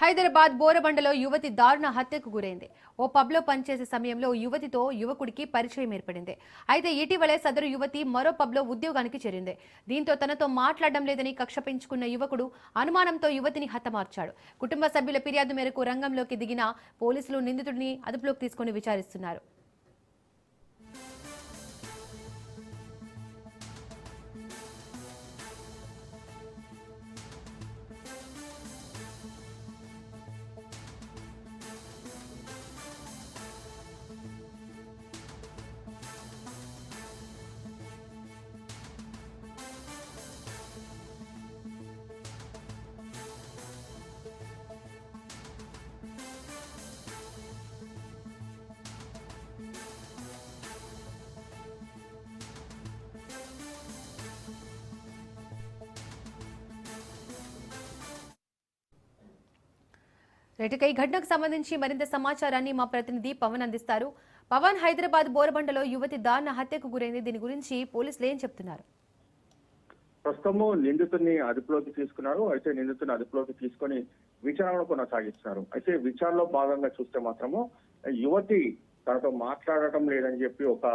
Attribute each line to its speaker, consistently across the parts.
Speaker 1: హైదరాబాద్ బోరబండలో యువతి దారుణ హత్యకు గురైంది. ఓ పబ్లో పనిచేసే సమయంలో యువతితో యువకుడికి పరిచయం ఏర్పడింది. అయితే ఇటీవలే సదరు యువతి మరో పబ్లో ఉద్యోగానికి చేరింది. దీంతో తనతో మాట్లాడడం లేదని కక్ష పెంచుకున్న యువకుడు అనుమానంతో యువతిని హతమార్చాడు. కుటుంబ సభ్యుల ఫిర్యాదు మేరకు రంగంలోకి దిగిన పోలీసులు నిందితుడిని అదుపులోకి తీసుకుని విచారిస్తున్నారు. రైట్గా ఈ ఘటనకు సంబంధించి మరింత సమాచారాన్ని మా ప్రతినిధి పవన్ అందిస్తారు. పవన్, హైదరాబాద్ బోరబండలో యువతి దారుణ హత్యకు గురైంది. దీని గురించి పోలీసులు ఏం చెప్తున్నారు?
Speaker 2: ప్రస్తుతము నిందితుడిని అదుపులోకి తీసుకున్నారు. అయితే నిందితుడిని అదుపులోకి తీసుకొని విచారణ కొనసాగిస్తున్నారు. అయితే విచారణలో భాగంగా చూస్తే మాత్రము యువతి తనతో మాట్లాడటం లేదని చెప్పి ఒక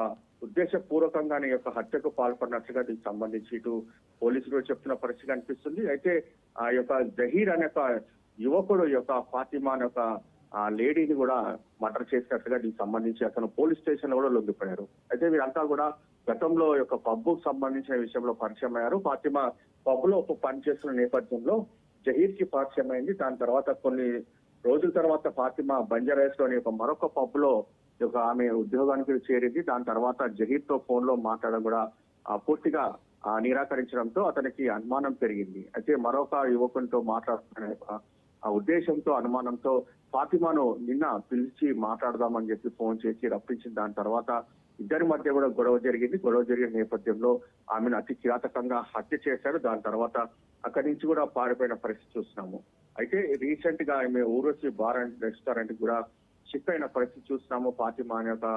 Speaker 2: ఉద్దేశపూర్వకంగానే యొక్క హత్యకు పాల్పడినట్లుగా దీనికి సంబంధించి ఇటు పోలీసులు చెప్తున్న పరిస్థితి కనిపిస్తుంది. అయితే ఆ యొక్క జహీర్ అనే ఒక యువకుడు యొక్క ఫాతిమా అనే ఒక ఆ లేడీని కూడా మర్డర్ చేసినట్లుగా దీనికి సంబంధించి అతను పోలీస్ స్టేషన్ లో కూడా లొంగిపోయారు. అయితే వీరంతా కూడా గతంలో యొక్క పబ్బు సంబంధించిన విషయంలో పరిచయం అయ్యారు. ఫాతిమా పబ్ లో పనిచేస్తున్న నేపథ్యంలో జహీర్ కి పరిచయం అయింది. దాని తర్వాత కొన్ని రోజుల తర్వాత ఫాతిమా బంజారాస్ లోని మరొక పబ్ లో ఆమె ఉద్యోగానికి చేరింది. దాని తర్వాత జహీర్ తో ఫోన్ లో మాట్లాడడం కూడా పూర్తిగా నిరాకరించడంతో అతనికి అనుమానం పెరిగింది. అయితే మరొక యువకునితో మాట్లాడుతున్న ఆ ఉద్దేశంతో అనుమానంతో ఫాతిమాను నిన్న పిలిచి మాట్లాడదామని చెప్పి ఫోన్ చేసి రప్పించిన దాని తర్వాత ఇద్దరి మధ్య కూడా గొడవ జరిగింది. గొడవ జరిగిన నేపథ్యంలో ఆమెను అతి కిరాతకంగా హత్య చేశారు. దాని తర్వాత అక్కడి నుంచి కూడా పారిపోయిన పరిస్థితి చూస్తున్నాము. అయితే రీసెంట్ గా ఆమె ఊరొచ్చి బార్ అండ్ రెస్టారెంట్ కూడా షిఫ్ట్ అయిన పరిస్థితి చూస్తున్నాము ఫాతిమా అనే ఒక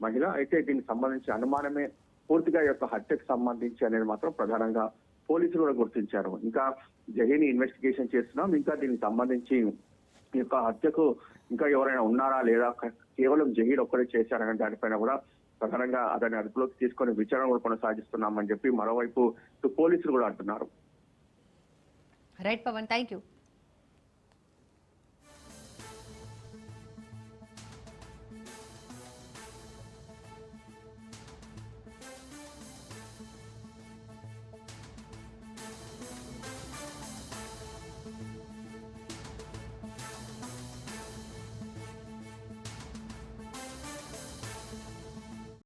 Speaker 2: మహిళ. అయితే దీనికి సంబంధించి అనుమానమే పూర్తిగా యొక్క హత్యకు సంబంధించి అనేది మాత్రం ప్రధానంగా పోలీసులు కూడా గుర్తించారు. ఇంకా జహీర్ని ఇన్వెస్టిగేషన్ చేస్తున్నాం. ఇంకా దీనికి సంబంధించి ఈ యొక్క హత్యకు ఇంకా ఎవరైనా ఉన్నారా లేదా కేవలం జహీర్ ఒక్కడే చేశారనే దానిపైన కూడా ప్రధానంగా అతన్ని అదుపులోకి తీసుకొని విచారణ కూడా కొనసాగిస్తున్నామని చెప్పి మరోవైపు పోలీసులు కూడా అంటున్నారు.
Speaker 1: Right Pavan, thank you.